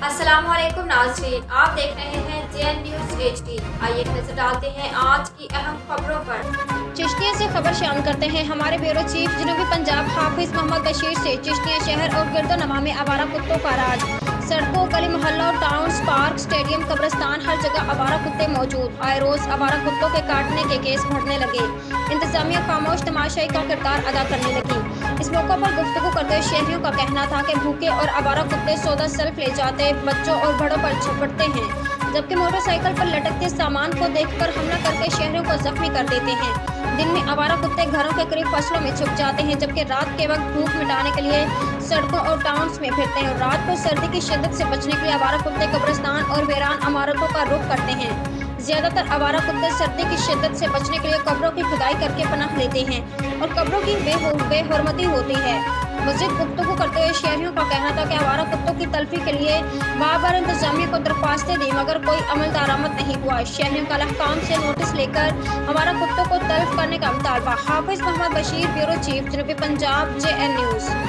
अस्सलाम वालेकुम नाज़रीन, आप देख रहे हैं JN न्यूज़ HD। आइए नजर डालते हैं आज की अहम खबरों पर। चिश्तिया से खबर शामिल करते हैं। हमारे ब्यूरो चीफ जनूबी पंजाब हाफिज मोहम्मद बशीर से चिश्तिया शहर और गिरदोनवा में आवारा कुत्तों का राज। सड़कों, गली मोहल्लों, टाउन्स, पार्क, स्टेडियम, कब्रिस्तान, हर जगह आवारा कुत्ते मौजूद। आए रोज आवारा कुत्तों के काटने के केस बढ़ने लगे। इंतजामिया खामोश तमाशाई का किरदार अदा करने लगी। इस मौके पर गुफ्तगू करते शहरियों का कहना था कि भूखे और आवारा कुत्ते सौदा सेल्फ ले जाते, बच्चों और बड़ों पर झपटते हैं, जबकि मोटरसाइकिल पर लटकते सामान को देखकर हमला करके शहरियों को जख्मी कर देते हैं। दिन में आवारा कुत्ते घरों के करीब फसलों में छुप जाते हैं, जबकि रात के वक्त भूख मिटाने के लिए सड़कों और टाउन्स में फिरते हैं। रात को सर्दी की शिद्दत से बचने के लिए आवारा कुत्ते कब्रिस्तान और वीरान इमारतों का रुख करते हैं। ज्यादातर आवारा कुत्ते सर्दी की शिद्दत से बचने के लिए कब्रों की खुदाई करके पनाह लेते हैं और कब्रों की बेहुरमती होती है। मज़ीद गुफ्तगू करते हुए शहरियों का कहना था कि आवारा कुत्तों की तल्फी के लिए बार-बार इंतजामिया को दरख्वास्तें दी, मगर कोई अमल दरामद नहीं हुआ। शहरियों का अहकाम से नोटिस लेकर आवारा कुत्तों को तल्फ करने का मुतालबा। हाफिज मोहम्मद बशीर, ब्यूरो चीफ, जनूबी पंजाब, JN न्यूज़।